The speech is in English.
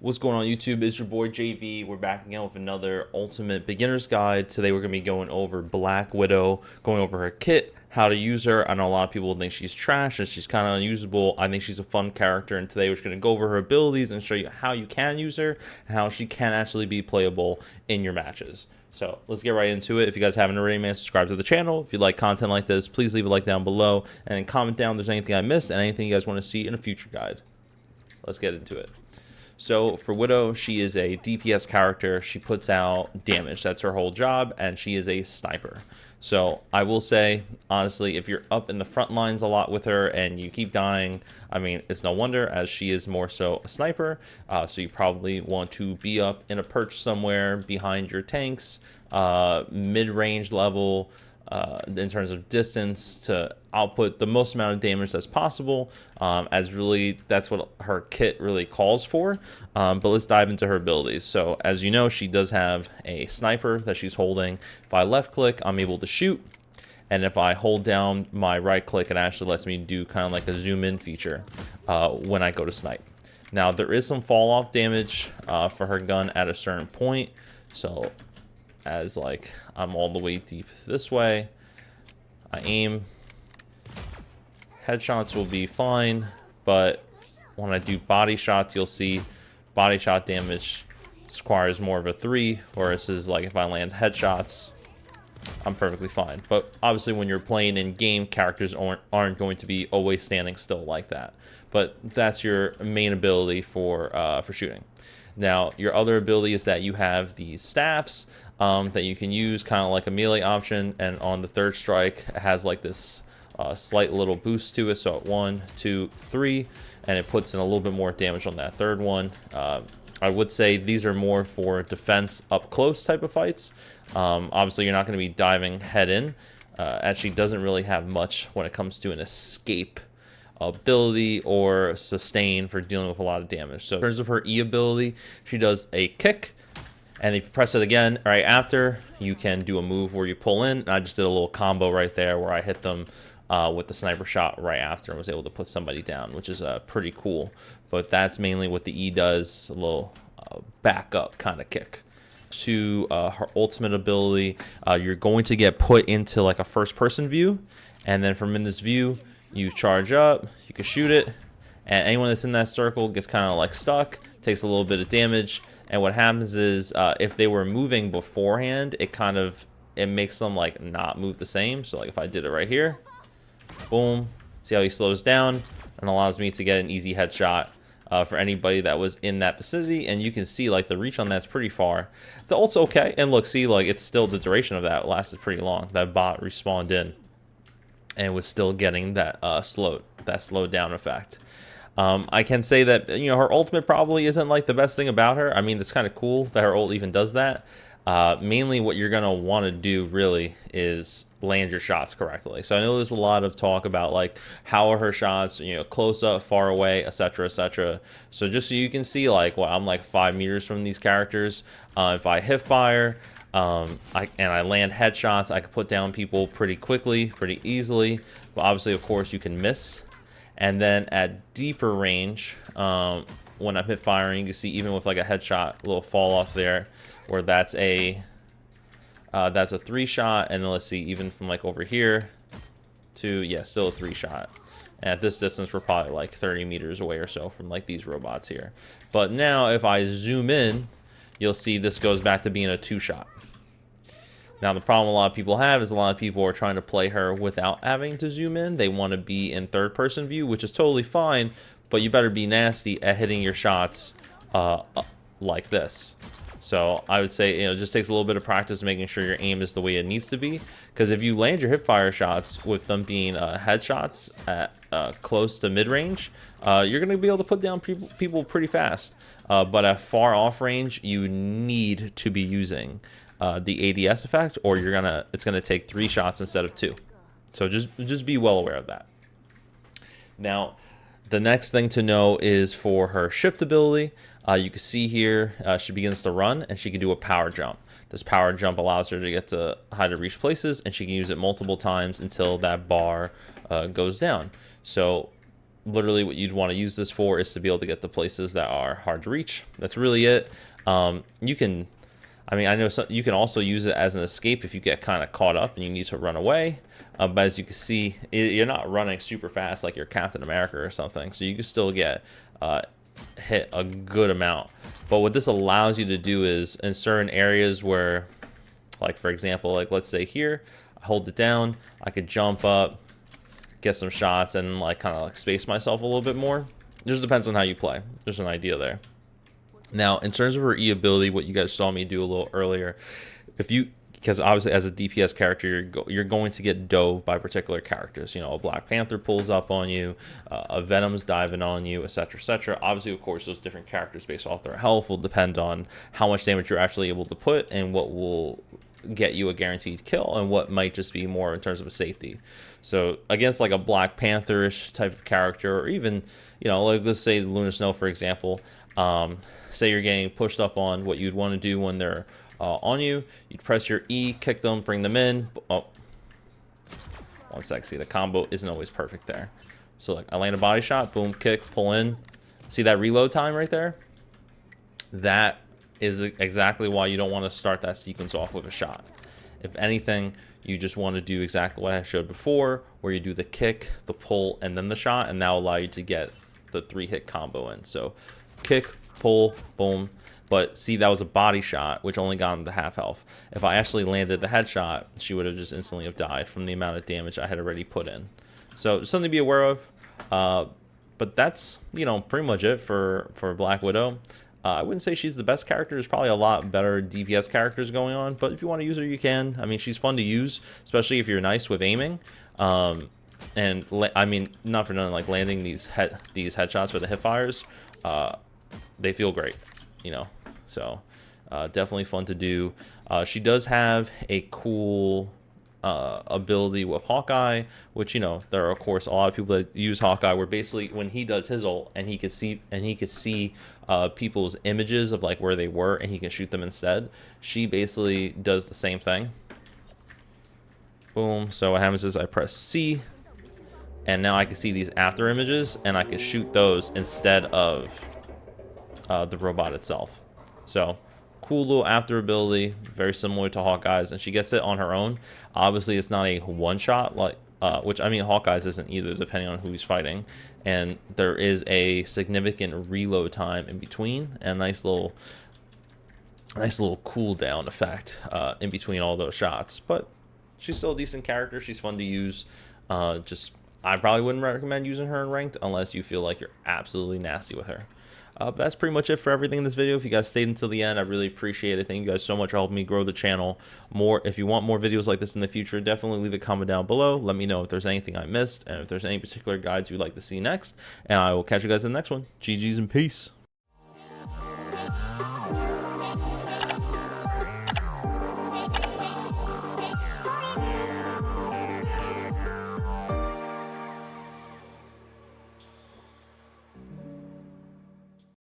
What's going on YouTube? It's your boy JV. We're back again with another Ultimate Beginner's Guide. Today we're going to be going over Black Widow, going over her kit, how to use her. I know a lot of people think she's trash and she's kind of unusable. I think she's a fun character, and today we're just going to go over her abilities and show you how you can use her and how she can actually be playable in your matches. So let's get right into it. If you guys haven't already, man, subscribe to the channel. If you like content like this, please leave a like down below and comment down if there's anything I missed and anything you guys want to see in a future guide. Let's get into it. So for Widow, she is a DPS character. She puts out damage. That's her whole job, and she is a sniper. So I will say, honestly, if you're up in the front lines a lot with her and you keep dying, I mean, it's no wonder, as she is more so a sniper. So you probably want to be up in a perch somewhere behind your tanks, mid-range level, in terms of distance, to output the most amount of damage as possible, as really that's what her kit really calls for. But let's dive into her abilities. So as you know, she does have a sniper that she's holding. If I left click, I'm able to shoot, and if I hold down my right click, it actually lets me do kind of like a zoom in feature when I go to snipe. Now there is some fall off damage for her gun at a certain point. So as like I'm all the way deep this way, I aim, headshots will be fine, but when I do body shots, you'll see body shot damage requires more of a 3, whereas is like if I land headshots, I'm perfectly fine. But obviously when you're playing in game, characters aren't going to be always standing still like that. But that's your main ability for shooting. Now your other ability is that you have these staffs that you can use kind of like a melee option, and on the third strike it has like this slight little boost to it. So at 1, 2, 3, and it puts in a little bit more damage on that third one. I would say these are more for defense up close type of fights. Obviously you're not going to be diving head in. Actually doesn't really have much when it comes to an escape ability or sustain for dealing with a lot of damage. So in terms of her E ability, she does a kick, and if you press it again right after, you can do a move where you pull in. And I just did a little combo right there where I hit them with the sniper shot right after and was able to put somebody down, which is pretty cool. But that's mainly what the E does, a little backup kind of kick. To her ultimate ability, you're going to get put into like a first person view, and then from in this view you charge up, you can shoot it, and anyone that's in that circle gets kind of like stuck, takes a little bit of damage. And what happens is if they were moving beforehand, it makes them like not move the same. So like if I did it right here, boom, see how he slows down and allows me to get an easy headshot for anybody that was in that vicinity. And you can see like the reach on that's pretty far. The ult's okay, and look, see, like it's still, the duration of that lasted pretty long. That bot respawned in and was still getting that slowed down effect. I can say that, you know, her ultimate probably isn't like the best thing about her. I mean, it's kind of cool that her ult even does that. Mainly what you're going to want to do really is land your shots correctly. So I know there's a lot of talk about like how are her shots, you know, close up, far away, etc., etc. So just so you can see, like, well, I'm like 5 meters from these characters. If I hip fire, I land headshots, I can put down people pretty quickly, pretty easily. But obviously, of course, you can miss. And then at deeper range, when I'm hip firing, you can see even with like a headshot, a little fall off there, where that's a 3 shot. And then let's see, even from like over here to, yeah, still a 3 shot. And at this distance, we're probably like 30 meters away or so from like these robots here. But now if I zoom in, you'll see this goes back to being a 2 shot. Now, the problem a lot of people have is a lot of people are trying to play her without having to zoom in. They want to be in third-person view, which is totally fine, but you better be nasty at hitting your shots like this. So I would say, you know, it just takes a little bit of practice making sure your aim is the way it needs to be. Because if you land your hip-fire shots with them being headshots at close to mid-range, you're going to be able to put down people pretty fast. But at far off range, you need to be using the ADS effect, or it's gonna take 3 shots instead of 2. So just be well aware of that. Now, the next thing to know is for her shift ability. You can see here she begins to run, and she can do a power jump. This power jump allows her to get to high to reach places, and she can use it multiple times until that bar goes down. So literally what you'd want to use this for is to be able to get to places that are hard to reach. That's really it. You can, I mean, I know you can also use it as an escape if you get kind of caught up and you need to run away. But as you can see, you're not running super fast like you're Captain America or something, so you can still get hit a good amount. But what this allows you to do is in certain areas where, like for example, like let's say here, I hold it down, I could jump up, get some shots, and like kind of like space myself a little bit more. It just depends on how you play. There's an idea there. Now, in terms of her E ability, what you guys saw me do a little earlier, because obviously as a DPS character, you're going to get dove by particular characters. You know, a Black Panther pulls up on you, a Venom's diving on you, etc., etc. Obviously, of course, those different characters based off their health will depend on how much damage you're actually able to put and what will get you a guaranteed kill and what might just be more in terms of a safety. So against like a Black Panther-ish type of character, or even, you know, like let's say Luna Snow, for example, say you're getting pushed up on, what you'd want to do when they're on you, you'd press your E, kick them, bring them in. Oh, one sec. See, the combo isn't always perfect there. So like I land a body shot, boom, kick, pull in. See that reload time right there? That is exactly why you don't want to start that sequence off with a shot. If anything, you just want to do exactly what I showed before, where you do the kick, the pull, and then the shot, and that will allow you to get the 3-hit combo in. So kick, pull, boom. But see, that was a body shot, which only got him to half health. If I actually landed the headshot, she would have just instantly have died from the amount of damage I had already put in. So something to be aware of. But that's, you know, pretty much it for Black Widow. I wouldn't say she's the best character. There's probably a lot better DPS characters going on, but if you want to use her, you can. I mean, she's fun to use, especially if you're nice with aiming. And I mean, not for nothing, like landing these headshots for the hip fires, they feel great, you know. So definitely fun to do. She does have a cool ability with Hawkeye, which, you know, there are of course a lot of people that use Hawkeye, where basically when he does his ult and he could see people's images of like where they were and he can shoot them instead. She basically does the same thing. Boom. So what happens is I press C, and now I can see these after images and I can shoot those instead of the robot itself. So cool little after ability, very similar to Hawkeye's, and she gets it on her own. Obviously, it's not a one-shot, like which, I mean, Hawkeye's isn't either, depending on who he's fighting. And there is a significant reload time in between, and nice little cooldown effect in between all those shots. But she's still a decent character. She's fun to use. Just I probably wouldn't recommend using her in ranked unless you feel like you're absolutely nasty with her. But that's pretty much it for everything in this video. If you guys stayed until the end, I really appreciate it. Thank you guys so much for helping me grow the channel more. If you want more videos like this in the future, definitely leave a comment down below. Let me know if there's anything I missed and if there's any particular guides you'd like to see next. And I will catch you guys in the next one. GG's and peace.